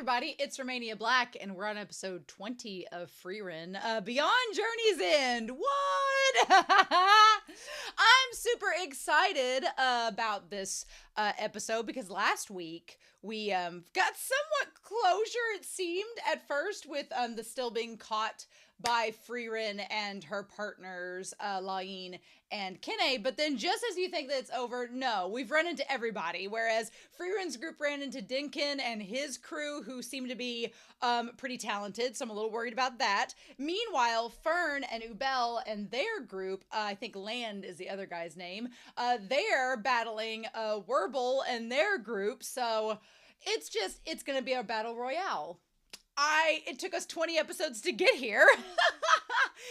everybody, it's Romania Black, and we're on episode 20 of Frieren, Beyond Journey's End. What? I'm super excited about this episode because last week we got somewhat closure, it seemed, at first with the still being caught by Frieren and her partners, Lain and Kine, but then just as you think that it's over, no, we've run into everybody, whereas Frieren's group ran into Denken and his crew, who seem to be pretty talented, so I'm a little worried about that. Meanwhile, Fern and Wirbel and their group, I think Land is the other guy's name, they're battling Wirbel and their group, so it's gonna be a battle royale. It took us 20 episodes to get here.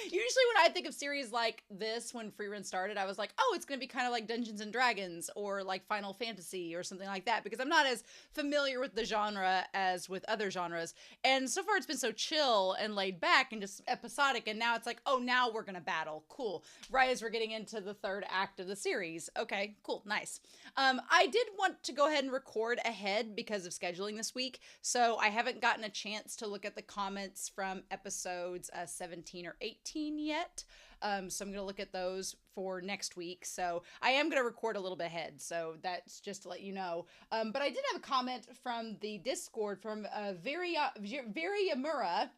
Usually when I think of series like this, when Frieren started, I was like, oh, it's going to be kind of like Dungeons and Dragons or like Final Fantasy or something like that, because I'm not as familiar with the genre as with other genres. And so far it's been so chill and laid back and just episodic. And now it's like, oh, now we're going to battle. Cool. Right as we're getting into the third act of the series. Okay, cool. Nice. I did want to go ahead and record ahead because of scheduling this week. So I haven't gotten a chance to look at the comments from episodes 17 or 18 yet. So I'm going to look at those for next week. So I am going to record a little bit ahead. So that's just to let you know. But I did have a comment from the Discord from Very Amura,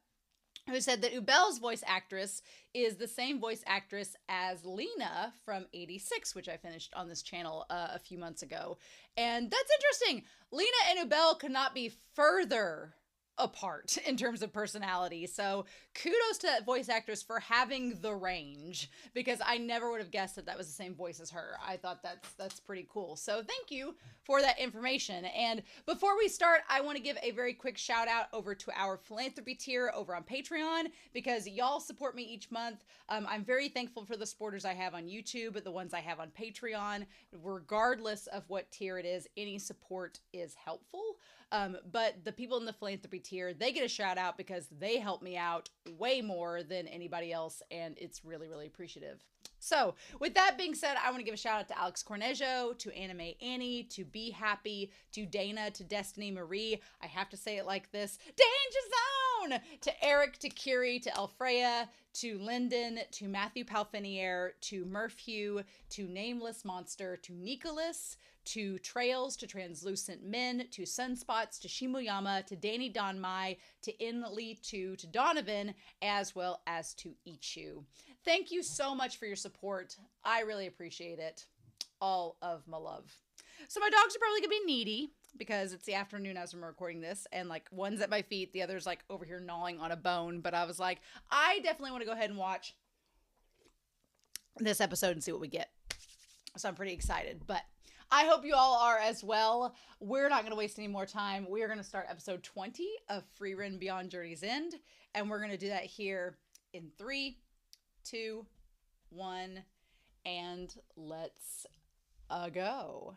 who said that Wirbel's voice actress is the same voice actress as Lena from 86, which I finished on this channel a few months ago. And that's interesting. Lena and Wirbel could not be further apart in terms of personality. So kudos to that voice actress for having the range, because I never would have guessed that that was the same voice as her. I thought that's pretty cool. So thank you for that information. And before we start, I want to give a very quick shout out over to our philanthropy tier over on Patreon, because y'all support me each month. I'm very thankful for the supporters I have on YouTube, the ones I have on Patreon. Regardless of what tier it is, any support is helpful. But the people in the philanthropy tier, they get a shout out because they help me out way more than anybody else, and it's really, really appreciative. So with that being said, I want to give a shout out to Alex Cornejo, to Anime Annie, to Be Happy, to Dana, to Destiny Marie. I have to say it like this. Danger Zone! To Eric, to Kiri, to Elfreya, to Lyndon, to Matthew Palfinier, to Murphew, to Nameless Monster, to Nicholas, to Trails, to Translucent Men, to Sunspots, to Shimuyama, to Danny Donmai, to Inli, to Donovan, as well as to Ichu. Thank you so much for your support. I really appreciate it. All of my love. So my dogs are probably gonna be needy because it's the afternoon as I'm recording this, and like one's at my feet, the other's like over here gnawing on a bone. But I was like, I definitely want to go ahead and watch this episode and see what we get. So I'm pretty excited, but I hope you all are as well. We're not going to waste any more time. We are going to start episode 20 of Frieren Beyond Journey's End, and we're going to do that here in 3, 2, 1, and let's go.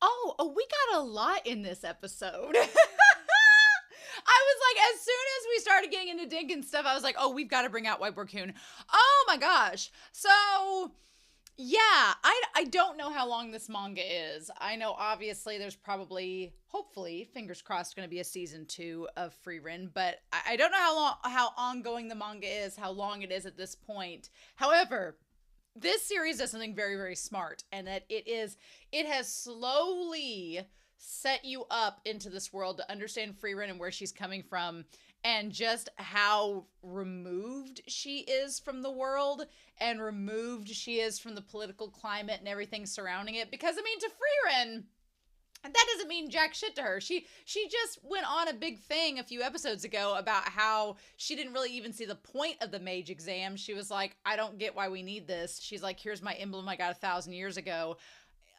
Oh, we got a lot in this episode. I was like, as soon as we started getting into Denken stuff, I was like, oh, we've got to bring out White Coon. Oh my gosh. So yeah, I don't know how long this manga is. I know obviously there's probably, hopefully, fingers crossed, going to be a season 2 of Frieren, but I don't know how ongoing the manga is, how long it is at this point. However, this series does something very, very smart, and that it has slowly set you up into this world to understand Frieren and where she's coming from, and just how removed she is from the world and removed she is from the political climate and everything surrounding it. Because I mean, to Frieren, that doesn't mean jack shit to her. She just went on a big thing a few episodes ago about how she didn't really even see the point of the mage exam. She was like, I don't get why we need this. She's like, here's my emblem I got 1,000 years ago.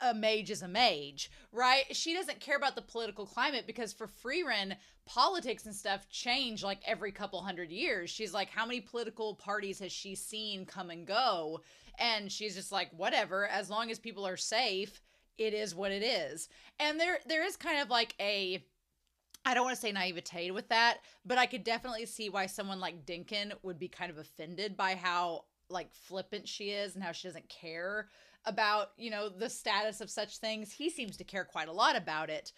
A mage is a mage, right? She doesn't care about the political climate, because for Frieren, politics and stuff change like every couple hundred years. She's like, how many political parties has she seen come and go? And she's just like, whatever, as long as people are safe, it is what it is. And there is kind of like a, I don't want to say naivete with that, but I could definitely see why someone like Denken would be kind of offended by how like flippant she is and how she doesn't care about, the status of such things. He seems to care quite a lot about it,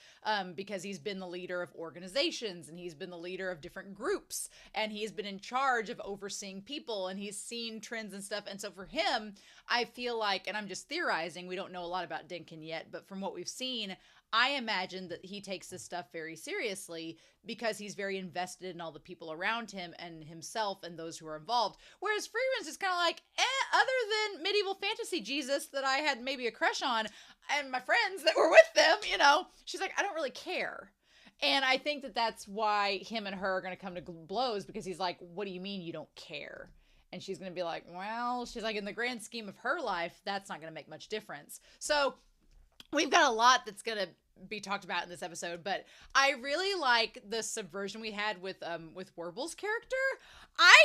because he's been the leader of organizations, and he's been the leader of different groups, and he's been in charge of overseeing people, and he's seen trends and stuff. And so for him, I feel like, and I'm just theorizing, we don't know a lot about Denken yet, but from what we've seen, I imagine that he takes this stuff very seriously because he's very invested in all the people around him and himself and those who are involved. Whereas Freiren's just kind of like, other than medieval fantasy Jesus that I had maybe a crush on and my friends that were with them, she's like, I don't really care. And I think that that's why him and her are going to come to blows, because he's like, what do you mean you don't care? And she's going to be like, well, she's like, in the grand scheme of her life, that's not going to make much difference. So we've got a lot that's going to be talked about in this episode, but I really like the subversion we had with Wirbel's character. I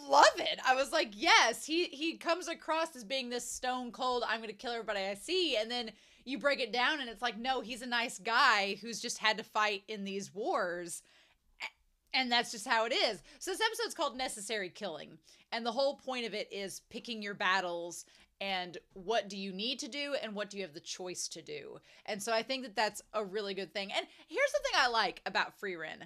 love it. I was like, yes, he comes across as being this stone cold, I'm going to kill everybody I see, and then you break it down and it's like, no, he's a nice guy who's just had to fight in these wars. And that's just how it is. So this episode's called Necessary Killing. And the whole point of it is picking your battles and what do you need to do and what do you have the choice to do. And so I think that that's a really good thing. And here's the thing I like about Frieren.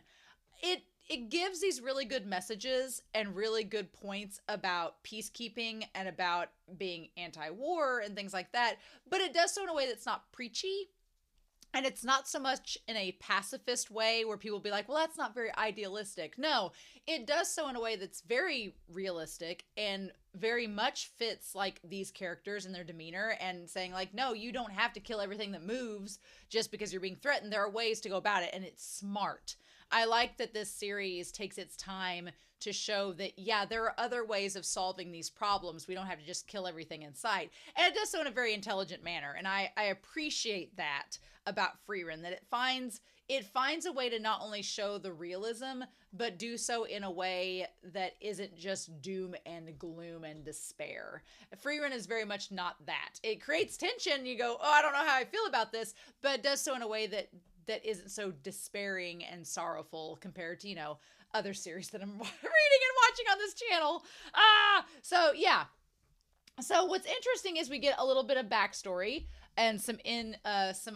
It gives these really good messages and really good points about peacekeeping and about being anti-war and things like that. But it does so in a way that's not preachy. And it's not so much in a pacifist way where people be like, well, that's not very idealistic. No, it does so in a way that's very realistic and very much fits like these characters and their demeanor, and saying like, no, you don't have to kill everything that moves just because you're being threatened. There are ways to go about it, and it's smart. I like that this series takes its time to show that, yeah, there are other ways of solving these problems. We don't have to just kill everything in sight. And it does so in a very intelligent manner. And I appreciate that about Frieren, that it finds a way to not only show the realism, but do so in a way that isn't just doom and gloom and despair. Frieren is very much not that. It creates tension. You go, oh, I don't know how I feel about this, but it does so in a way that isn't so despairing and sorrowful compared to, other series that I'm reading and watching on this channel. So yeah. So what's interesting is we get a little bit of backstory and some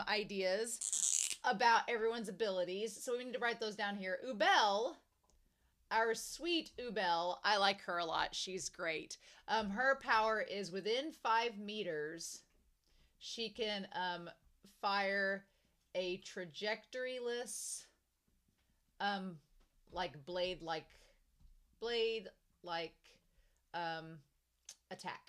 ideas about everyone's abilities. So we need to write those down here. Ubel, our sweet Ubel, I like her a lot. She's great. Her power is within 5 meters. She can fire a trajectoryless blade attack.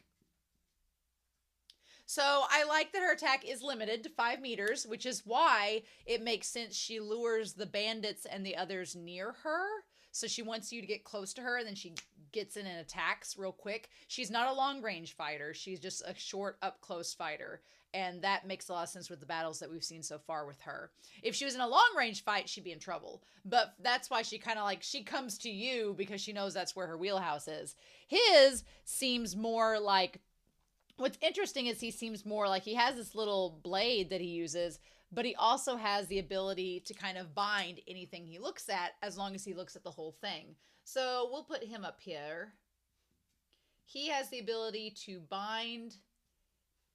So I like that her attack is limited to 5 meters, which is why it makes sense she lures the bandits and the others near her. So she wants you to get close to her, and then she gets in and attacks real quick. She's not a long range fighter. She's just a short up close fighter. And that makes a lot of sense with the battles that we've seen so far with her. If she was in a long range fight, she'd be in trouble. But that's why she kind of she comes to you because she knows that's where her wheelhouse is. His seems more like, what's interesting is he seems more like he has this little blade that he uses, but he also has the ability to kind of bind anything he looks at as long as he looks at the whole thing. So we'll put him up here. He has the ability to bind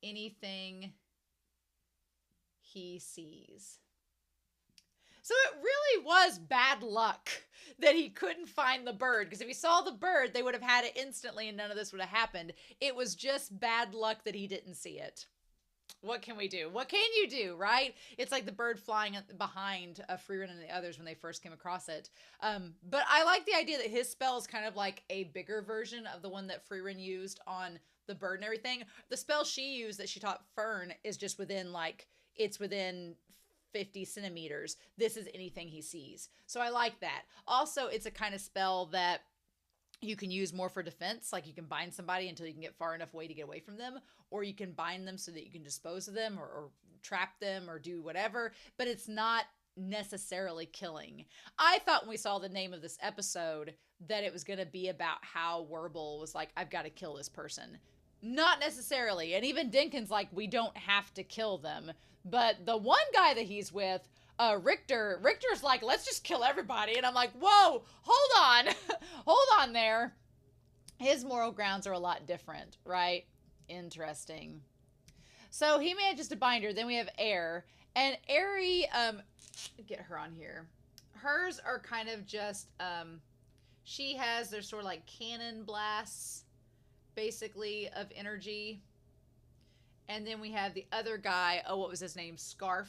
anything he sees. So it really was bad luck that he couldn't find the bird, because if he saw the bird, they would have had it instantly and none of this would have happened. It was just bad luck that he didn't see it. What can we do? What can you do, right? It's like the bird flying behind Frieren and the others when they first came across it. But I like the idea that his spell is kind of like a bigger version of the one that Frieren used on the bird and everything. The spell she used that she taught Fern is just within it's within 50 centimeters. This is anything he sees. So I like that. Also, it's a kind of spell that you can use more for defense. Like you can bind somebody until you can get far enough away to get away from them, or you can bind them so that you can dispose of them or trap them or do whatever, but it's not necessarily killing. I thought when we saw the name of this episode that it was going to be about how Wirbel was like, I've got to kill this person. Not necessarily. And even Denken's like, we don't have to kill them. But the one guy that he's with, Richter's like, let's just kill everybody. And I'm like, whoa, hold on. Hold on there. His moral grounds are a lot different, right? Interesting. So he manages to bind her. Then we have Air. And Airy, get her on here. Hers are kind of just, she has, they're sort of like cannon blasts, basically, of energy. And then we have the other guy, oh, what was his name? Schnarf.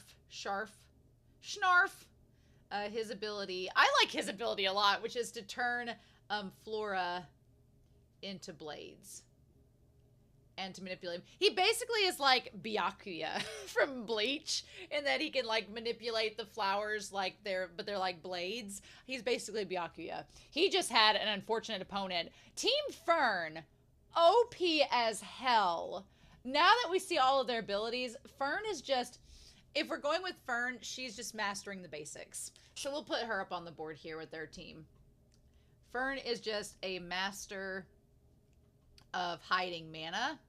His ability, I like his ability a lot, which is to turn Flora into blades and to manipulate him. He basically is like Byakuya from Bleach, in that he can like manipulate the flowers like they're like blades. He's basically Byakuya. He just had an unfortunate opponent. Team Fern, OP as hell. Now that we see all of their abilities, Fern is just, if we're going with Fern, she's just mastering the basics. So we'll put her up on the board here with their team. Fern is just a master of hiding mana,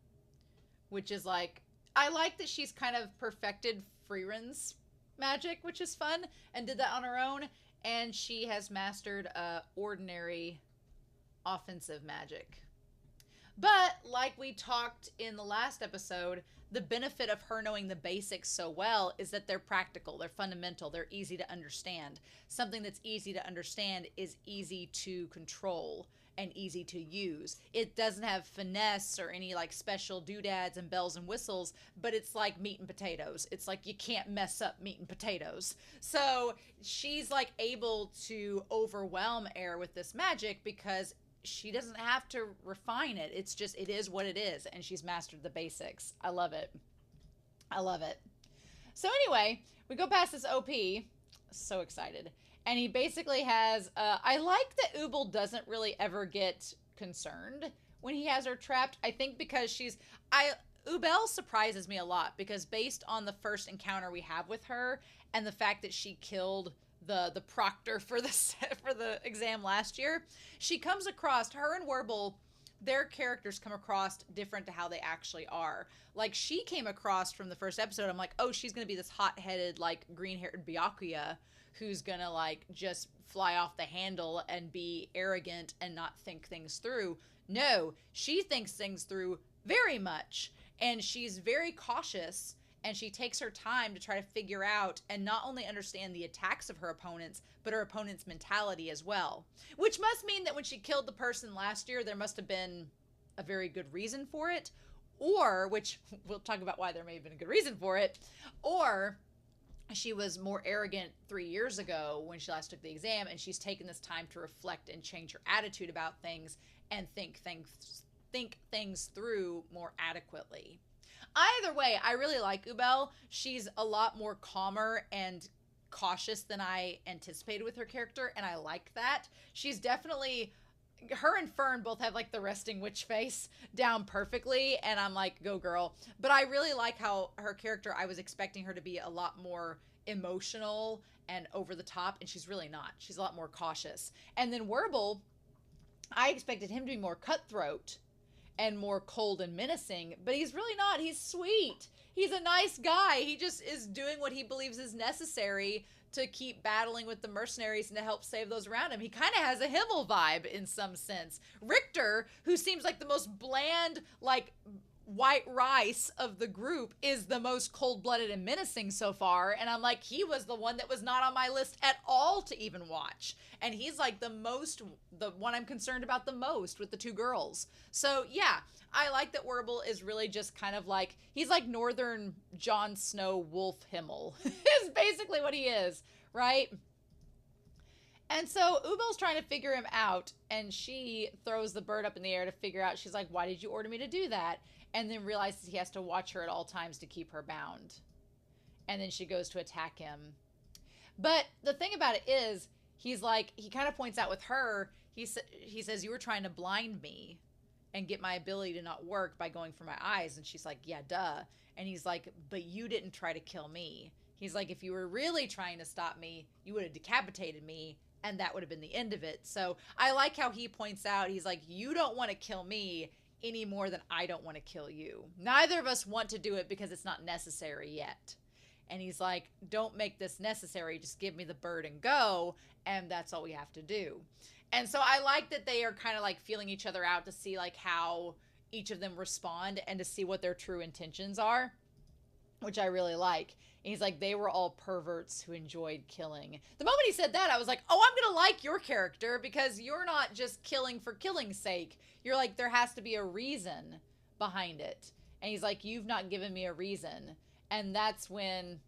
which is like, I like that she's kind of perfected Freiren's magic, which is fun, and did that on her own. And she has mastered ordinary offensive magic. But like we talked in the last episode, the benefit of her knowing the basics so well is that they're practical, they're fundamental, they're easy to understand. Something that's easy to understand is easy to control and easy to use. It doesn't have finesse or any like special doodads and bells and whistles, but it's like meat and potatoes. It's like you can't mess up meat and potatoes. So she's like able to overwhelm Air with this magic because she doesn't have to refine it. It's just, it is what it is. And she's mastered the basics. I love it. I love it. So anyway, we go past this OP. So excited. And he basically has, I like that Wirbel doesn't really ever get concerned when he has her trapped. I think because Wirbel surprises me a lot, because based on the first encounter we have with her and the fact that she killed the proctor for the exam last year, she comes across, her and Wirbel, their characters come across different to how they actually are. Like, she came across from the first episode, I'm like, oh, she's gonna be this hot-headed, like, green-haired Byakuya who's gonna, like, just fly off the handle and be arrogant and not think things through. No, she thinks things through very much, and she's very cautious, and she takes her time to try to figure out and not only understand the attacks of her opponents, but her opponent's mentality as well. Which must mean that when she killed the person last year, there must have been a very good reason for it, or, which we'll talk about why there may have been a good reason for it, or she was more arrogant 3 years ago when she last took the exam, and she's taken this time to reflect and change her attitude about things and think things through more adequately. Either way, I really like Wirbel. She's a lot more calmer and cautious than I anticipated with her character, and I like that. She's definitely, her and Fern both have like the resting witch face down perfectly, and I'm like, go girl. But I really like how her character, I was expecting her to be a lot more emotional and over the top, and she's really not. She's a lot more cautious. And then Wirbel, I expected him to be more cutthroat and more cold and menacing, but he's really not. He's sweet. He's a nice guy. He just is doing what he believes is necessary to keep battling with the mercenaries and to help save those around him. He kind of has a Himmel vibe in some sense. Richter, who seems like the most bland, like, white rice of the group, is the most cold-blooded and menacing so far, and I'm like, he was the one that was not on my list at all to even watch, and he's like the one I'm concerned about the most with the two girls. So yeah, I like that Wirbel is really just kind of like, he's like northern Jon Snow Wolf Himmel is basically what he is, right? And so Wirbel's trying to figure him out, and she throws the bird up in the air to figure out, she's like, why did you order me to do that? And then realizes he has to watch her at all times to keep her bound. And then she goes to attack him. But the thing about it is, he's like, he kind of points out with her, he says, you were trying to blind me and get my ability to not work by going for my eyes. And she's like, yeah, duh. And he's like, but you didn't try to kill me. He's like, if you were really trying to stop me, you would have decapitated me, and that would have been the end of it. So I like how he points out, he's like, you don't want to kill me any more than I don't want to kill you. Neither of us want to do it because it's not necessary yet. And he's like, don't make this necessary, just give me the bird and go, and that's all we have to do. And so I like that they are kind of like feeling each other out to see like how each of them respond and to see what their true intentions are. which I really like. And he's like, they were all perverts who enjoyed killing. The moment he said that, I was like, oh, I'm going to like your character because you're not just killing for killing's sake. You're like, there has to be a reason behind it. And he's like, you've not given me a reason. And that's when,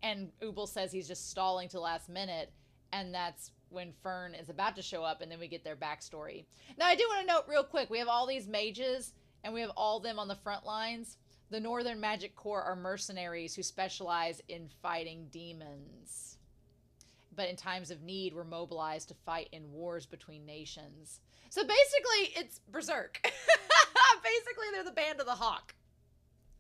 and Wirbel says he's just stalling to the last minute. And that's when Fern is about to show up, and then we get their backstory. Now, I do want to note real quick, we have all these mages, and we have all of them on the front lines. The Northern Magic Corps are mercenaries who specialize in fighting demons. But in times of need, we're mobilized to fight in wars between nations. So basically, it's Berserk. Basically, they're the Band of the Hawk,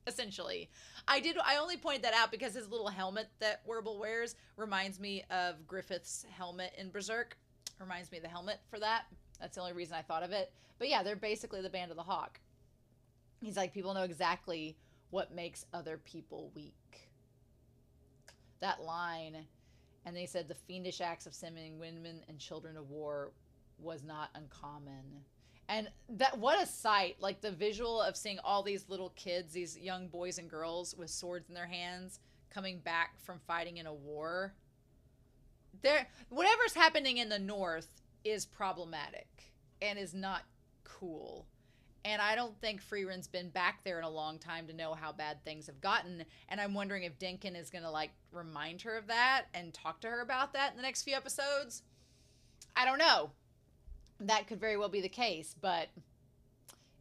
essentially. I only pointed that out because his little helmet that Wirbel wears reminds me of Griffith's helmet in Berserk. Reminds me of the helmet for that. That's the only reason I thought of it. But yeah, they're basically the Band of the Hawk. He's like, people know exactly what makes other people weak. That line, and they said the fiendish acts of summoning women and children of war was not uncommon. And that, what a sight, like the visual of seeing all these little kids, these young boys and girls with swords in their hands coming back from fighting in a war. Whatever's happening in the North is problematic and is not cool. And I don't think Freiren's been back there in a long time to know how bad things have gotten. And I'm wondering if Denken is going to, like, remind her of that and talk to her about that in the next few episodes. I don't know. That could very well be the case, but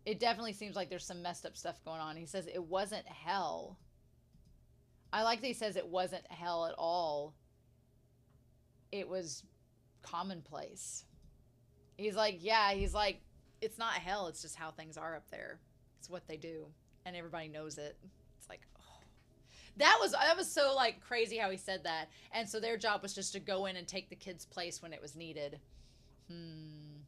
it definitely seems like there's some messed up stuff going on. He says it wasn't hell. I like that he says it wasn't hell at all. It was commonplace. He's like, yeah, he's like, it's not hell, it's just how things are up there. It's what they do, and everybody knows it. It's like, oh. That was so, like, crazy how he said that. And so their job was just to go in and take the kid's place when it was needed. In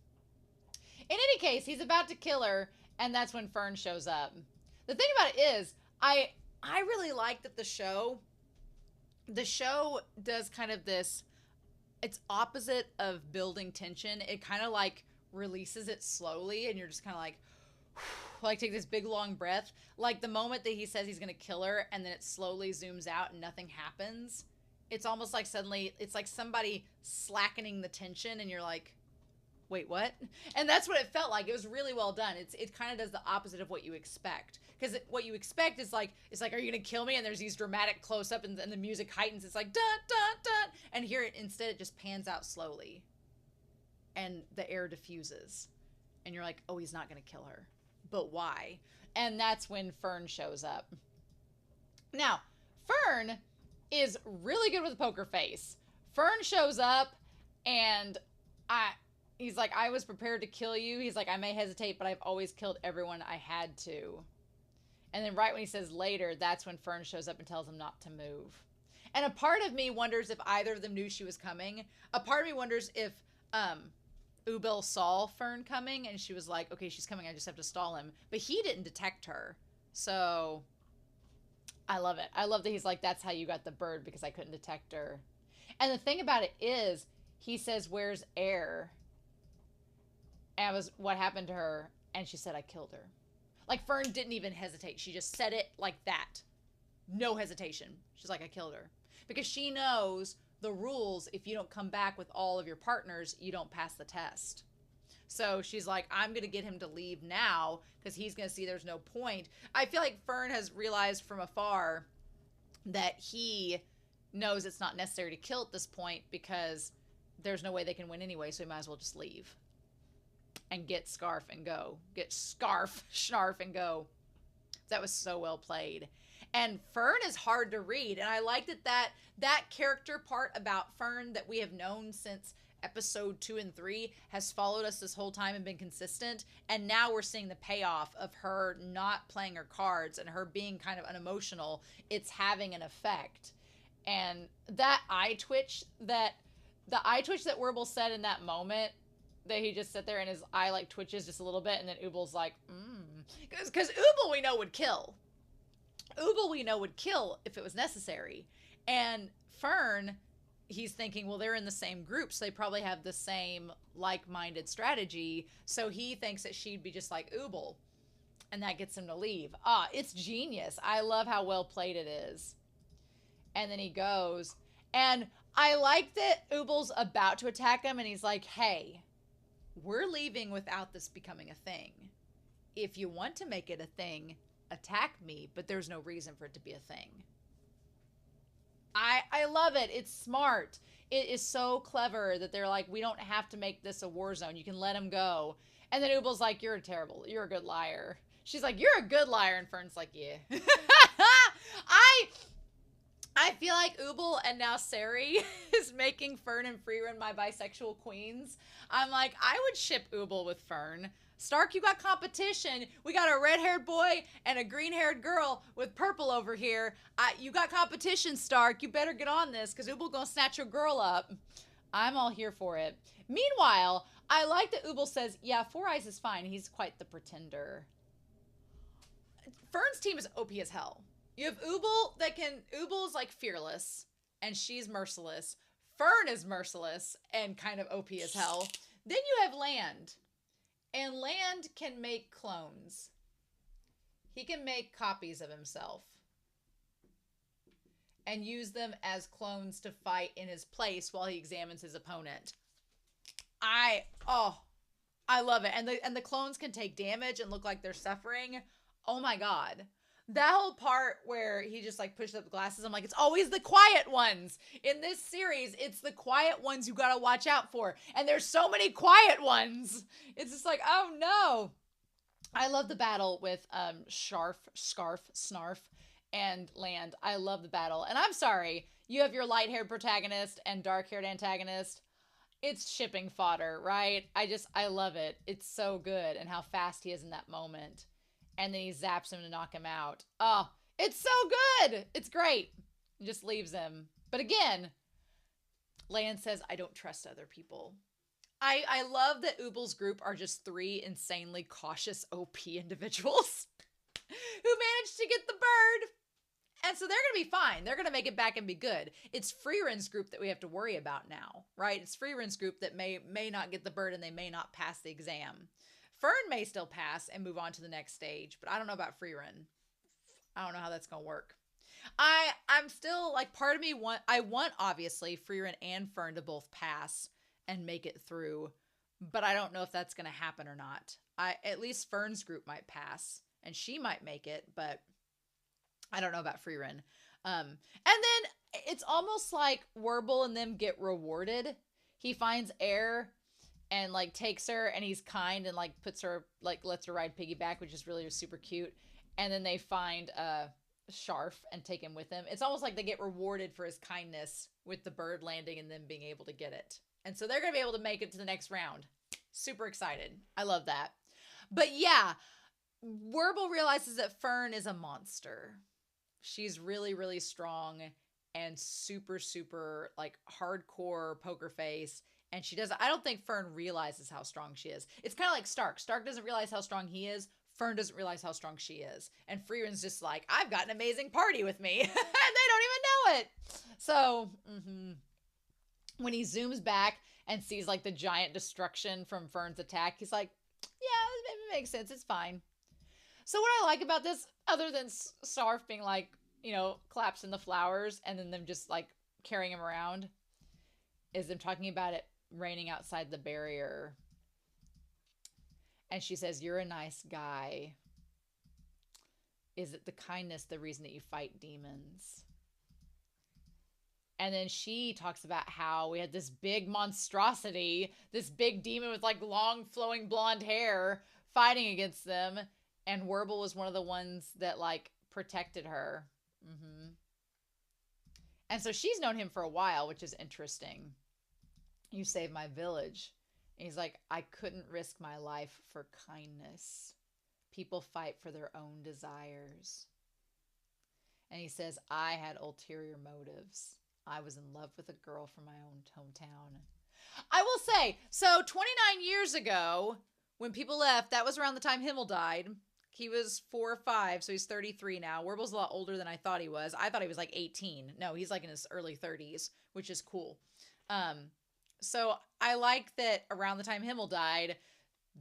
any case, he's about to kill her, and that's when Fern shows up. The thing about it is, I really like that the show does kind of this, it's opposite of building tension. It kind of, like, releases it slowly, and you're just kind of like take this big long breath. Like the moment that he says he's gonna kill her, and then it slowly zooms out and nothing happens. It's almost like suddenly it's like somebody slackening the tension, and you're like, wait, what? And that's what it felt like. It was really well done. It kind of does the opposite of what you expect, because what you expect is like, it's like, are you gonna kill me? And there's these dramatic close up, and the music heightens. It's like dun dun dun, and here instead it just pans out slowly. And the air diffuses. And you're like, oh, he's not going to kill her. But why? And that's when Fern shows up. Now, Fern is really good with a poker face. Fern shows up, and he's like, I was prepared to kill you. He's like, I may hesitate, but I've always killed everyone I had to. And then right when he says later, that's when Fern shows up and tells him not to move. And a part of me wonders if either of them knew she was coming. A part of me wonders if Wirbel saw Fern coming, and she was like, okay, she's coming, I just have to stall him. But he didn't detect her. So I love it. I love that he's like, that's how you got the bird, because I couldn't detect her. And the thing about it is, he says, where's Air? And it was, what happened to her? And she said, I killed her. Like, Fern didn't even hesitate. She just said it like that. No hesitation. She's like, I killed her. Because she knows the rules. If you don't come back with all of your partners, you don't pass the test. So she's like, I'm going to get him to leave now, because he's going to see there's no point. I feel like Fern has realized from afar that he knows it's not necessary to kill at this point, because there's no way they can win anyway, so he might as well just leave. And get Scarf and go. Get Scarf, Schnarf, and go. That was so well played. And Fern is hard to read. And I like that character part about Fern that we have known since episode 2 and 3 has followed us this whole time and been consistent. And now we're seeing the payoff of her not playing her cards and her being kind of unemotional. It's having an effect. And that eye twitch that Wirbel said in that moment, that he just sat there and his eye like twitches just a little bit, and then Wirbel's like, because Wirbel we know would kill. Wirbel we know would kill if it was necessary. And Fern, he's thinking, well, they're in the same group, so they probably have the same like-minded strategy. So he thinks that she'd be just like Wirbel. And that gets him to leave. Ah, it's genius. I love how well played it is. And then he goes. And I like that Ubel's about to attack him, and he's like, hey, we're leaving without this becoming a thing. If you want to make it a thing, attack me, but there's no reason for it to be a thing. I love it. It's smart. It is so clever that they're like, we don't have to make this a war zone. You can let him go. And then Ubel's like, you're a good liar. She's like, you're a good liar. And Fern's like, yeah. I feel like Ubel and now Sari is making Fern and Frieren my bisexual queens. I'm like, I would ship Ubel with Fern. Stark, you got competition. We got a red-haired boy and a green-haired girl with purple over here. You got competition, Stark. You better get on this because Ubel gonna snatch your girl up. I'm all here for it. Meanwhile, I like that Ubel says, yeah, Four Eyes is fine. He's quite the pretender. Fern's team is OP as hell. You have Ubel's like fearless and she's merciless. Fern is merciless and kind of OP as hell. Then you have Land. And Land can make clones. He can make copies of himself and use them as clones to fight in his place while he examines his opponent. I love it. And the clones can take damage and look like they're suffering. Oh my God. That whole part where he just like pushed up the glasses, I'm like, it's always the quiet ones. In this series, it's the quiet ones you gotta watch out for. And there's so many quiet ones. It's just like, oh no. I love the battle with Snarf, and Land. I love the battle. And I'm sorry, you have your light-haired protagonist and dark-haired antagonist. It's shipping fodder, right? I love it. It's so good. And how fast he is in that moment. And then he zaps him to knock him out. Oh, it's so good. It's great. He just leaves him. But again, Land says, I don't trust other people. I love that Ubel's group are just three insanely cautious OP individuals who managed to get the bird. And so they're going to be fine. They're going to make it back and be good. It's Frieren's group that we have to worry about now, right? It's Frieren's group that may not get the bird and they may not pass the exam. Fern may still pass and move on to the next stage, but I don't know about Frieren. I don't know how that's going to work. I'm still, like, part of me I want, obviously, Frieren and Fern to both pass and make it through, but I don't know if that's going to happen or not. At least Fern's group might pass, and she might make it, but I don't know about Frieren. And then it's almost like Wirbel and them get rewarded. He finds Air and like takes her and he's kind and like puts her, like lets her ride piggyback, which is really super cute. And then they find Sharf and take him with him. It's almost like they get rewarded for his kindness with the bird landing and them being able to get it. And so they're going to be able to make it to the next round. Super excited. I love that. But yeah, Wirbel realizes that Fern is a monster. She's really, really strong and super, super like hardcore poker face. And I don't think Fern realizes how strong she is. It's kind of like Stark. Stark doesn't realize how strong he is. Fern doesn't realize how strong she is. And Frieren's just like, I've got an amazing party with me. And they don't even know it. So, when he zooms back and sees like the giant destruction from Fern's attack, he's like, yeah, it makes sense. It's fine. So what I like about this, other than Sarf being like, claps in the flowers and then them just like carrying him around, is them talking about it raining outside the barrier. And she says, you're a nice guy. Is it the kindness the reason that you fight demons? And then she talks about how we had this big monstrosity, this big demon with like long flowing blonde hair fighting against them. And Wirbel was one of the ones that like protected her. And so she's known him for a while, which is interesting. You saved my village. And he's like, I couldn't risk my life for kindness. People fight for their own desires. And he says, I had ulterior motives. I was in love with a girl from my own hometown. I will say, so 29 years ago, when people left, that was around the time Himmel died. He was 4 or 5, so he's 33 now. Wirbel's a lot older than I thought he was. I thought he was like 18. No, he's like in his early 30s, which is cool. So I like that around the time Himmel died,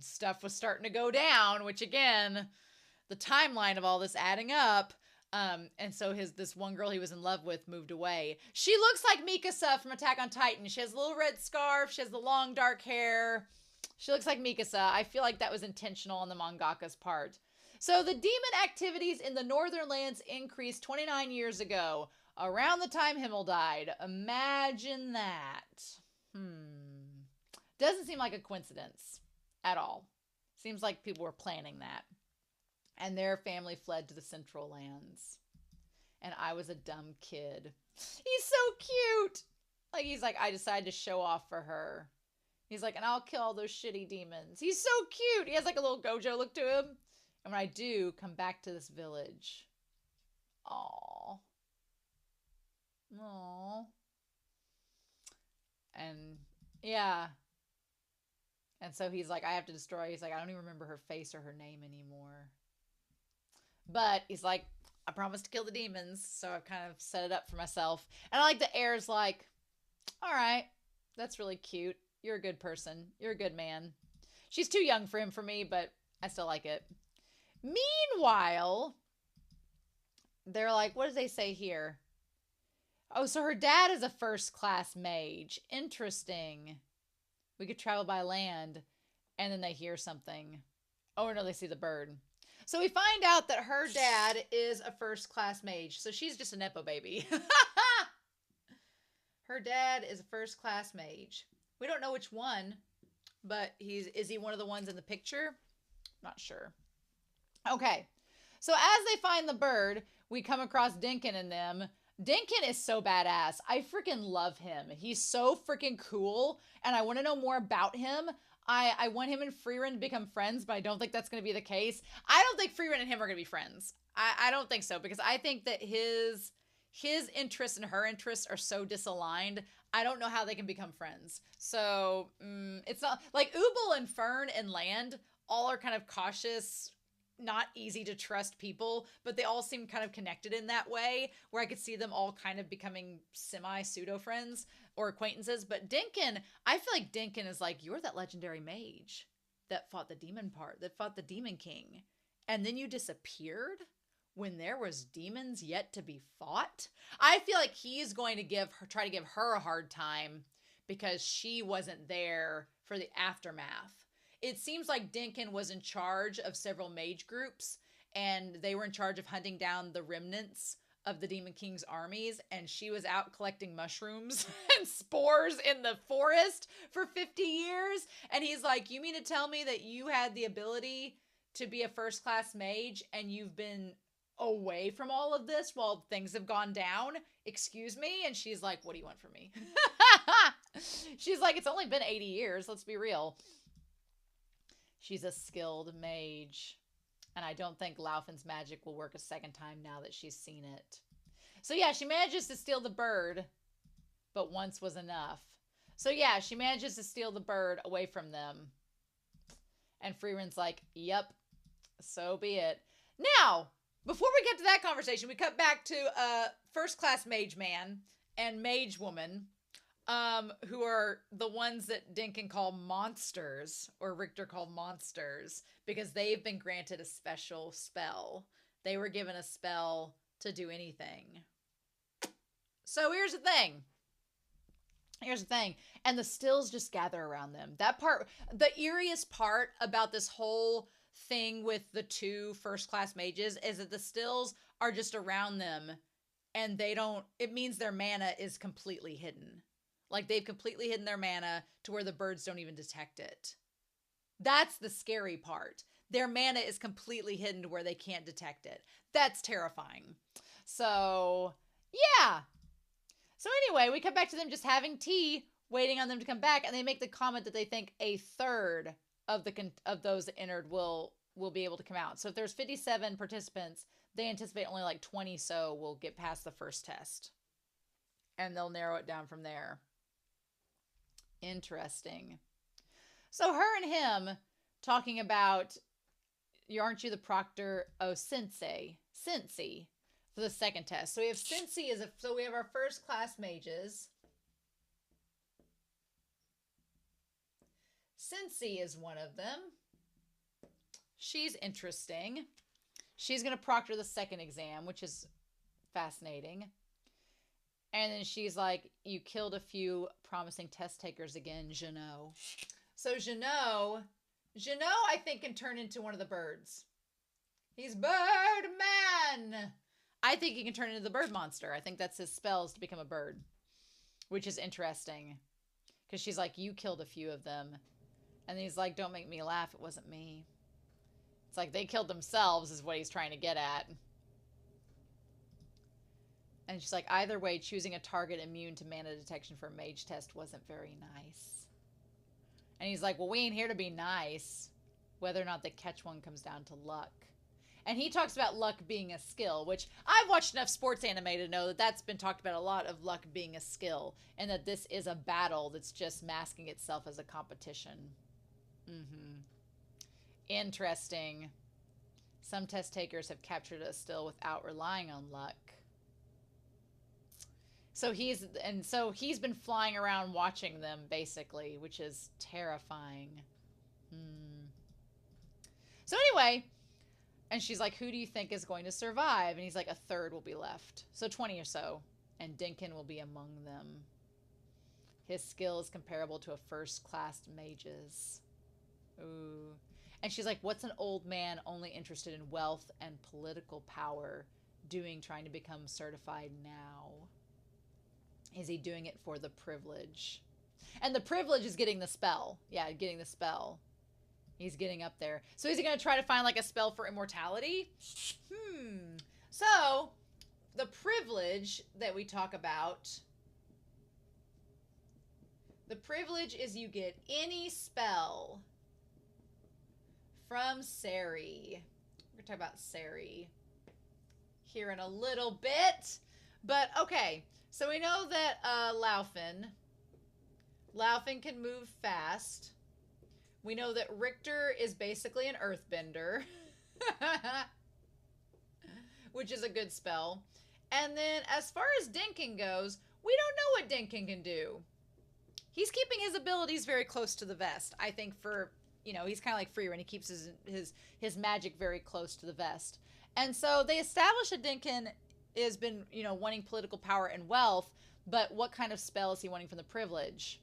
stuff was starting to go down, which again, the timeline of all this adding up. And so this one girl he was in love with moved away. She looks like Mikasa from Attack on Titan. She has a little red scarf. She has the long dark hair. She looks like Mikasa. I feel like that was intentional on the mangaka's part. So the demon activities in the northern lands increased 29 years ago, around the time Himmel died. Imagine that. Doesn't seem like a coincidence at all. Seems like people were planning that. And their family fled to the central lands. And I was a dumb kid. He's so cute. Like, he's like, I decided to show off for her. He's like, and I'll kill all those shitty demons. He's so cute. He has like a little Gojo look to him. And when I do, come back to this village. Aww. Aww. And, yeah. And so he's like, I have to destroy. He's like, I don't even remember her face or her name anymore. But he's like, I promised to kill the demons, so I've kind of set it up for myself. And I like the heir's like, all right, that's really cute. You're a good person. You're a good man. She's too young for him for me, but I still like it. Meanwhile, they're like, what does they say here? Oh, so her dad is a first-class mage. Interesting. We could travel by land. And then they hear something. Oh, no, they see the bird. So we find out that her dad is a first-class mage. So she's just a Nepo baby. Her dad is a first-class mage. We don't know which one, but is he one of the ones in the picture? Not sure. Okay. So as they find the bird, we come across Denken and them. Denken is so badass. I freaking love him. He's so freaking cool, and I want to know more about him. I want him and Frieren to become friends, but I don't think that's going to be the case. I don't think Frieren and him are going to be friends. I don't think so, because I think that his interests and her interests are so disaligned. I don't know how they can become friends. So it's not like Wirbel and Fern and Land all are kind of cautious, not easy to trust people, but they all seem kind of connected in that way, where I could see them all kind of becoming semi-pseudo friends or acquaintances. But Denken, I feel like Denken is like, you're that legendary mage that fought the demon king, and then you disappeared when there was demons yet to be fought. I feel like he's going to try to give her a hard time because she wasn't there for the aftermath. It seems like Denken was in charge of several mage groups, and they were in charge of hunting down the remnants of the Demon King's armies, and she was out collecting mushrooms and spores in the forest for 50 years. And he's like, you mean to tell me that you had the ability to be a first-class mage, and you've been away from all of this while things have gone down? Excuse me? And she's like, what do you want from me? She's like, it's only been 80 years. Let's be real. She's a skilled mage. And I don't think Laufen's magic will work a second time now that she's seen it. So yeah, she manages to steal the bird, but once was enough. So yeah, she manages to steal the bird away from them. And Freiren's like, yep, so be it. Now, before we get to that conversation, we cut back to first-class mage man and mage woman, who are the ones that Denken call monsters, or Richter called monsters, because they've been granted a special spell. They were given a spell to do anything. So here's the thing. And the stills just gather around them. That part, the eeriest part about this whole thing with the two first-class mages is that the stills are just around them, and it means their mana is completely hidden. Like, they've completely hidden their mana to where the birds don't even detect it. That's the scary part. Their mana is completely hidden to where they can't detect it. That's terrifying. So, yeah. So anyway, we come back to them just having tea, waiting on them to come back, and they make the comment that they think a third of those that entered will be able to come out. So if there's 57 participants, they anticipate only like 20 so will get past the first test. And they'll narrow it down from there. Interesting. So her and him talking about, aren't you the proctor? Oh, Sensei for the second test. So we have Sensei so we have our first class mages. Sensei is one of them. She's interesting. She's going to proctor the second exam, which is fascinating. And then she's like, you killed a few promising test takers again, Jeannot. So Jeannot, I think, can turn into one of the birds. He's Birdman. I think he can turn into the bird monster. I think that's his spells to become a bird, which is interesting. Because she's like, you killed a few of them. And he's like, don't make me laugh. It wasn't me. It's like they killed themselves is what he's trying to get at. And she's like, either way, choosing a target immune to mana detection for a mage test wasn't very nice. And he's like, well, we ain't here to be nice. Whether or not they catch one comes down to luck. And he talks about luck being a skill, which I've watched enough sports anime to know that that's been talked about a lot, of luck being a skill. And that this is a battle that's just masking itself as a competition. Interesting. Some test takers have captured a still without relying on luck. So he's been flying around watching them, basically, which is terrifying. So anyway, and she's like, who do you think is going to survive? And he's like, a third will be left. So 20 or so. And Denken will be among them. His skill is comparable to a first-class mage's. Ooh. And she's like, what's an old man only interested in wealth and political power doing trying to become certified now? Is he doing it for the privilege? And the privilege is getting the spell. Yeah, getting the spell. He's getting up there. So is he going to try to find like a spell for immortality? So the privilege that we talk about, the privilege is you get any spell from Sari. We're going to talk about Sari here in a little bit. But okay, so we know that Laufin can move fast. We know that Richter is basically an earthbender, which is a good spell. And then as far as Denken goes, we don't know what Denken can do. He's keeping his abilities very close to the vest. I think for, you know, he's kind of like Frieren. He keeps his magic very close to the vest. And so they established that Denken has been, you know, wanting political power and wealth, but what kind of spell is he wanting from the privilege?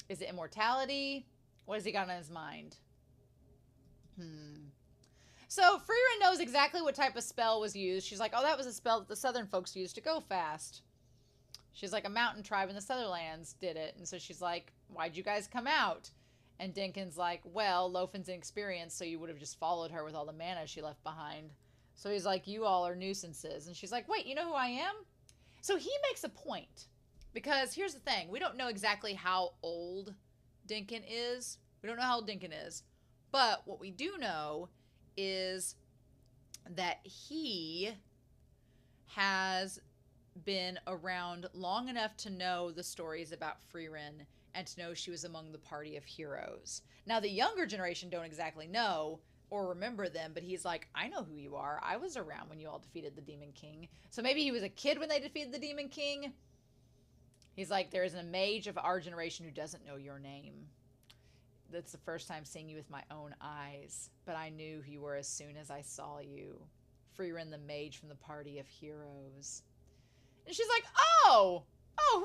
Is it immortality? What has he got on his mind? So Frieren knows exactly what type of spell was used. She's like, oh, that was a spell that the southern folks used to go fast. She's like, a mountain tribe in the Sutherlands did it. And so she's like, why'd you guys come out? And Denken's like, well, Laufin's inexperienced, so you would have just followed her with all the mana she left behind. So he's like, you all are nuisances. And she's like, wait, you know who I am? So he makes a point. Because here's the thing. We don't know exactly how old Denken is. We don't know how old Denken is. But what we do know is that he has been around long enough to know the stories about Frieren and to know she was among the party of heroes. Now, the younger generation don't exactly know or remember them, but he's like, I know who you are. I was around when you all defeated the Demon King. So maybe he was a kid when they defeated the Demon King. He's like, there is a mage of our generation who doesn't know your name. That's the first time seeing you with my own eyes, but I knew who you were as soon as I saw you. Frieren the mage from the party of heroes. And she's like, oh,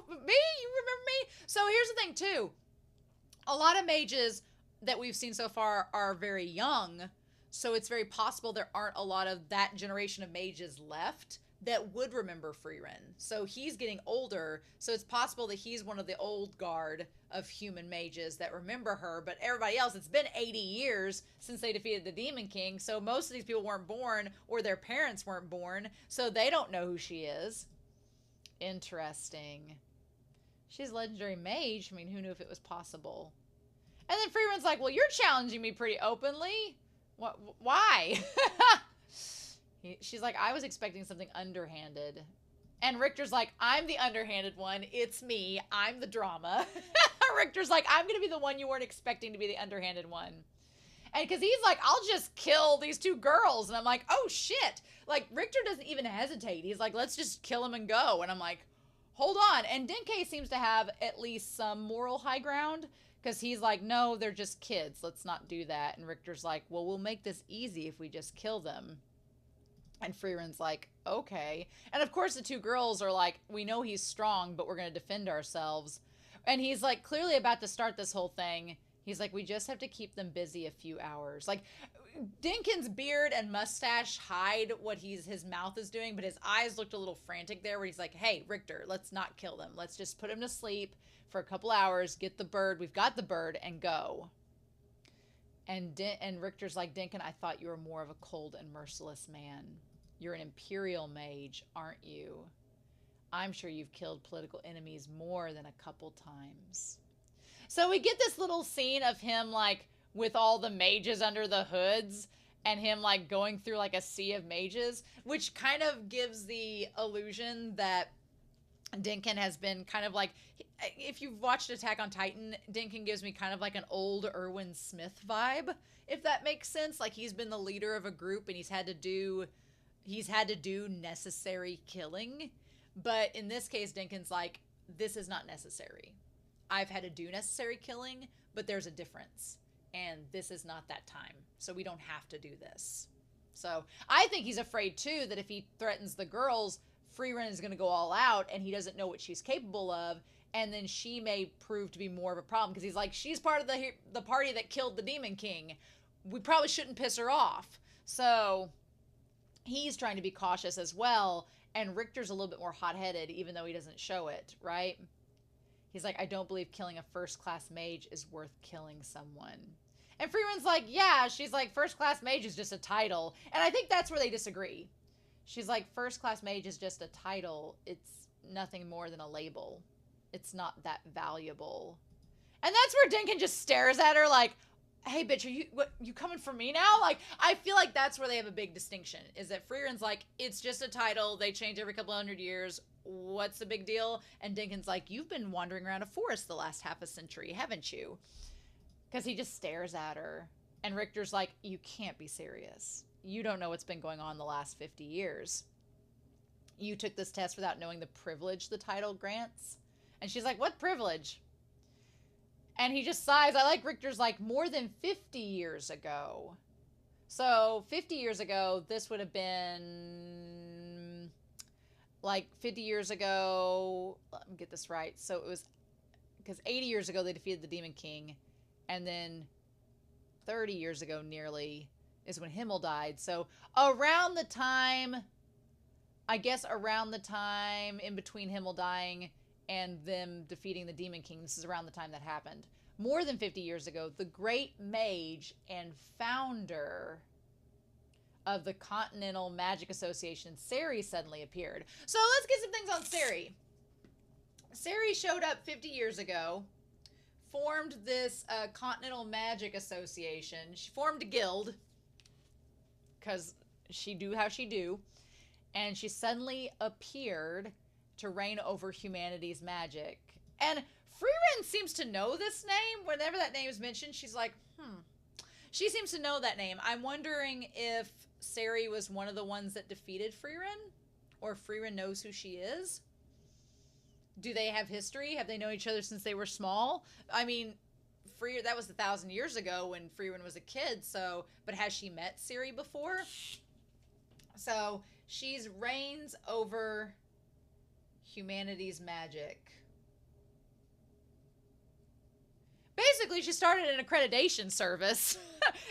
me? You remember me? So here's the thing, too. A lot of mages that we've seen so far are very young, so it's very possible there aren't a lot of that generation of mages left that would remember Frieren. So he's getting older, so it's possible that he's one of the old guard of human mages that remember her, but everybody else, it's been 80 years since they defeated the Demon King, so most of these people weren't born, or their parents weren't born, so they don't know who she is. Interesting. She's a legendary mage. I mean, who knew if it was possible? And then Frieren's like, well, you're challenging me pretty openly. What? Why? She's like, I was expecting something underhanded. And Richter's like, I'm the underhanded one. It's me. I'm the drama. Richter's like, I'm going to be the one you weren't expecting to be the underhanded one. And because he's like, I'll just kill these two girls. And I'm like, oh, shit. Like, Richter doesn't even hesitate. He's like, let's just kill him and go. And I'm like, hold on. And Denke seems to have at least some moral high ground. Because he's like, no, they're just kids. Let's not do that. And Richter's like, well, we'll make this easy if we just kill them. And Frieren's like, okay. And of course, the two girls are like, we know he's strong, but we're going to defend ourselves. And he's like, clearly about to start this whole thing. He's like, we just have to keep them busy a few hours. Like, Denken's beard and mustache hide what his mouth is doing, but his eyes looked a little frantic there, where he's like, hey, Richter, let's not kill them. Let's just put him to sleep for a couple hours, get the bird. We've got the bird, and go. And Richter's like, Denken, I thought you were more of a cold and merciless man. You're an imperial mage, aren't you? I'm sure you've killed political enemies more than a couple times. So we get this little scene of him, like, with all the mages under the hoods, and him, like, going through, like, a sea of mages, which kind of gives the illusion that Denken has been kind of like, if you've watched Attack on Titan, Denken gives me kind of like an old Erwin Smith vibe, if that makes sense. Like, he's been the leader of a group and he's had to do necessary killing. But in this case, Denken's like, this is not necessary. I've had to do necessary killing, but there's a difference. And this is not that time. So we don't have to do this. So I think he's afraid too that if he threatens the girls, Frieren is going to go all out and he doesn't know what she's capable of. And then she may prove to be more of a problem, because he's like, she's part of the party that killed the Demon King. We probably shouldn't piss her off. So he's trying to be cautious as well. And Richter's a little bit more hot-headed, even though he doesn't show it, right? He's like, I don't believe killing a first-class mage is worth killing someone. And Frieren's like, yeah. She's like, first-class mage is just a title. And I think that's where they disagree. She's like, first-class mage is just a title. It's nothing more than a label. It's not that valuable. And that's where Denken just stares at her like, hey, bitch, you coming for me now? Like, I feel like that's where they have a big distinction, is that Frieren's like, it's just a title. They change every couple hundred years. What's the big deal? And Denken's like, you've been wandering around a forest the last half a century, haven't you? Because he just stares at her. And Richter's like, you can't be serious. You don't know what's been going on the last 50 years. You took this test without knowing the privilege the title grants. And she's like, what privilege? And he just sighs. I like Richter's like, more than 50 years ago. So 50 years ago, this would have been like 50 years ago. Let me get this right. So it was, because 80 years ago they defeated the Demon King. And then 30 years ago nearly is when Himmel died. So around the time, I guess around the time in between Himmel dying and them defeating the Demon King, this is around the time that happened. More than 50 years ago, the great mage and founder of the Continental Magic Association, Sari, suddenly appeared. So let's get some things on Sari. Sari showed up 50 years ago, formed this Continental Magic Association. She formed a guild, because she do how she do. And she suddenly appeared to reign over humanity's magic. And Frieren seems to know this name. Whenever that name is mentioned, she's like, She seems to know that name. I'm wondering if Sari was one of the ones that defeated Frieren, or Frieren knows who she is. Do they have history? Have they known each other since they were small? I mean, that was 1,000 years ago when Frieren was a kid, so, but has she met Sari before? So she's reigns over humanity's magic. Basically, she started an accreditation service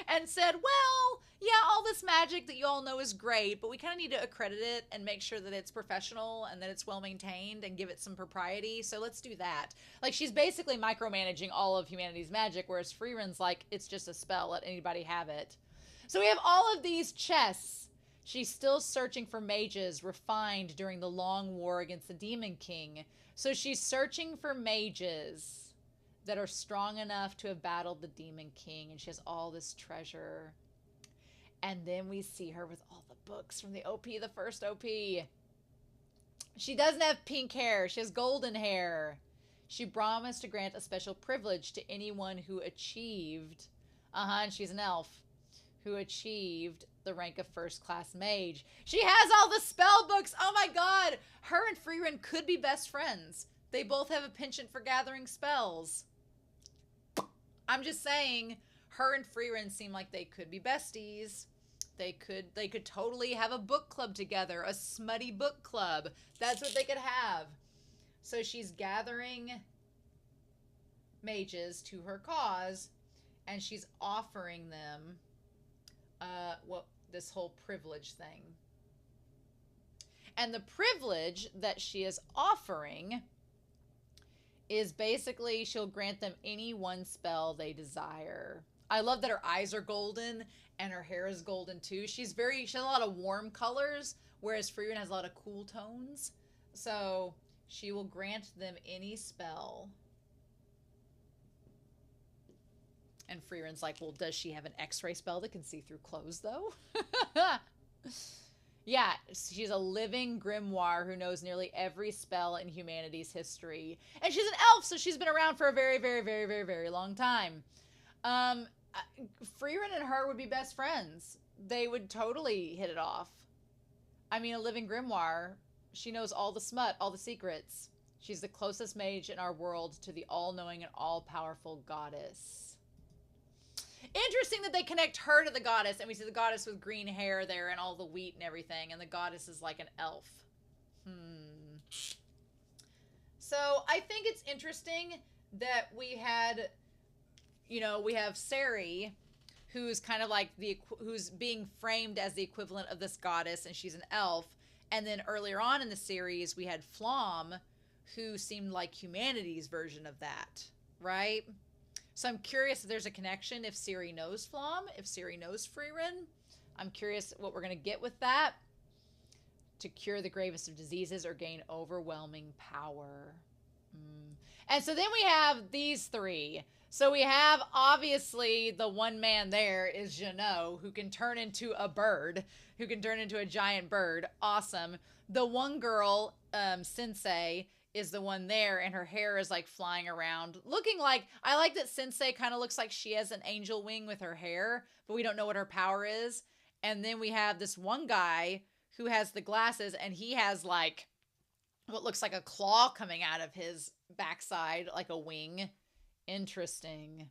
and said, well, yeah, all this magic that you all know is great, but we kind of need to accredit it and make sure that it's professional and that it's well maintained and give it some propriety. So let's do that. Like, she's basically micromanaging all of humanity's magic, whereas Frieren's like, it's just a spell, let anybody have it. So we have all of these chests. She's still searching for mages refined during the long war against the Demon King. So she's searching for mages that are strong enough to have battled the Demon King, and she has all this treasure. And then we see her with all the books from the OP, the first OP. She doesn't have pink hair. She has golden hair. She promised to grant a special privilege to anyone who achieved, and she's an elf, who achieved the rank of first-class mage. She has all the spell books. Oh my god. Her and Frieren could be best friends. They both have a penchant for gathering spells. I'm just saying, her and Frieren seem like they could be besties. They could totally have a book club together, a smutty book club. That's what they could have. So she's gathering mages to her cause, and she's offering them this whole privilege thing. And the privilege that she is offering is basically she'll grant them any one spell they desire. I love that her eyes are golden and her hair is golden too. She has a lot of warm colors, whereas Frieren has a lot of cool tones. So she will grant them any spell. And Frieren's like, well, does she have an X-ray spell that can see through clothes, though? Yeah, she's a living grimoire who knows nearly every spell in humanity's history. And she's an elf, so she's been around for a very, very, very, very, very long time. Frieren and her would be best friends. They would totally hit it off. I mean, a living grimoire. She knows all the smut, all the secrets. She's the closest mage in our world to the all-knowing and all-powerful goddess. Interesting that they connect her to the goddess, and we see the goddess with green hair there and all the wheat and everything, and the goddess is like an elf. So I think it's interesting that we have Sari, who's kind of like who's being framed as the equivalent of this goddess, and she's an elf. And then earlier on in the series, we had Flom, who seemed like humanity's version of that, right? So I'm curious if there's a connection, if Sari knows Flom, if Sari knows Frieren. I'm curious what we're going to get with that. To cure the gravest of diseases or gain overwhelming power. And so then we have these three. So we have, obviously, the one man there is Jeannot, who can turn into a bird, who can turn into a giant bird. Awesome. The one girl, Sensei, is the one there, and her hair is like flying around, looking like, I like that Sensei kind of looks like she has an angel wing with her hair, but we don't know what her power is. And then we have this one guy who has the glasses, and he has like what looks like a claw coming out of his backside, like a wing. Interesting.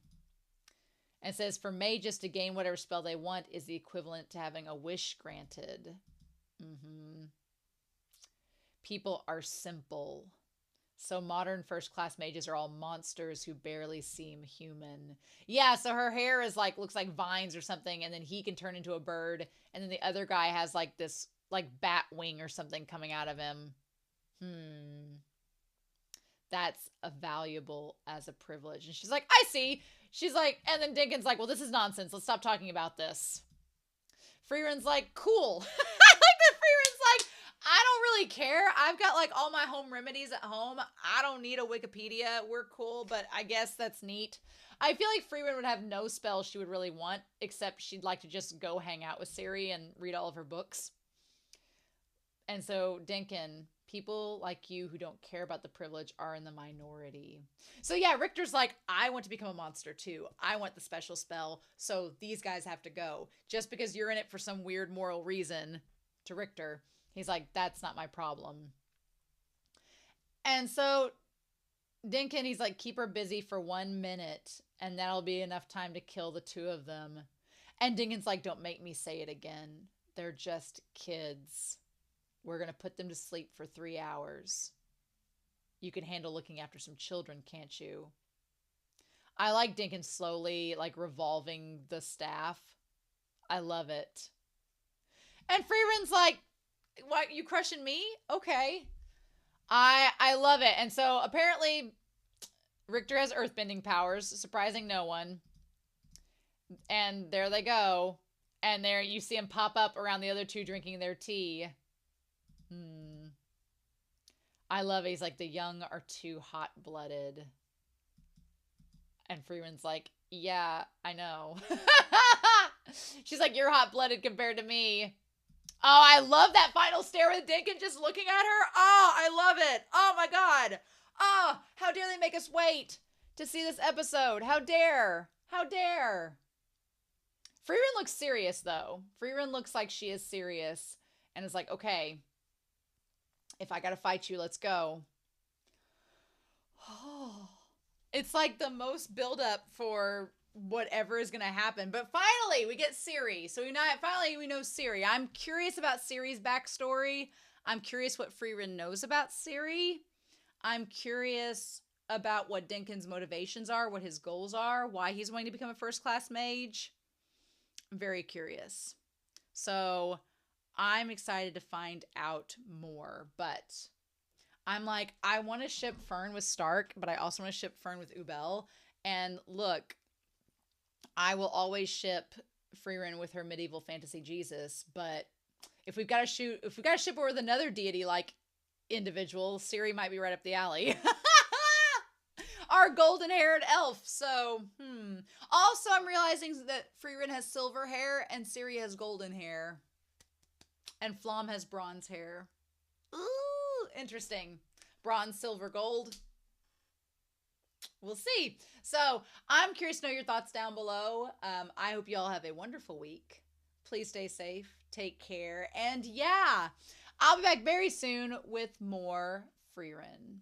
And it says, for mages to gain whatever spell they want is the equivalent to having a wish granted. People are simple. So modern first-class mages are all monsters who barely seem human. Yeah, so her hair is like, looks like vines or something, and then he can turn into a bird, and then the other guy has like this like bat wing or something coming out of him. That's a valuable as a privilege. And she's like, I see. She's like, and then Denken's like, well, this is nonsense. Let's stop talking about this. Frieren's like, cool. I like that Frieren's like, I don't really care. I've got like all my home remedies at home. I don't need a Wikipedia. We're cool, but I guess that's neat. I feel like Frieren would have no spells she would really want, except she'd like to just go hang out with Sari and read all of her books. And so Denken, people like you who don't care about the privilege are in the minority. So yeah, Richter's like, I want to become a monster too. I want the special spell, so these guys have to go. Just because you're in it for some weird moral reason, to Richter, he's like, that's not my problem. And so Denken, he's like, keep her busy for 1 minute, and that'll be enough time to kill the two of them. And Denken's like, don't make me say it again. They're just kids. We're going to put them to sleep for 3 hours. You can handle looking after some children, can't you? I like Denken slowly, like, revolving the staff. I love it. And Frieren's like, what, you crushing me? Okay. I love it. And so, apparently, Richter has earthbending powers, surprising no one. And there they go. And there you see him pop up around the other two drinking their tea. I love it. He's like, the young are too hot-blooded. And Frieren's like, yeah, I know. She's like, you're hot-blooded compared to me. Oh, I love that final stare with Denken just looking at her. Oh, I love it. Oh, my God. Oh, how dare they make us wait to see this episode. How dare. How dare. Frieren looks serious, though. Frieren looks like she is serious. And is like, okay, if I gotta fight you, let's go. Oh, it's like the most buildup for whatever is going to happen. But finally, we get Ciri. So finally we know Ciri. I'm curious about Ciri's backstory. I'm curious what Frieren knows about Ciri. I'm curious about what Denken's motivations are, what his goals are, why he's wanting to become a first-class mage. I'm very curious. So I'm excited to find out more. But I'm like, I want to ship Fern with Stark, but I also want to ship Fern with Wirbel. And look, I will always ship Frieren with her medieval fantasy Jesus, but if we've got to ship her with another deity like individual, Ciri might be right up the alley. Our golden-haired elf. So, Also, I'm realizing that Frieren has silver hair and Ciri has golden hair. And Flom has bronze hair. Ooh, interesting. Bronze, silver, gold. We'll see. So I'm curious to know your thoughts down below. I hope you all have a wonderful week. Please stay safe. Take care. And yeah, I'll be back very soon with more Frieren.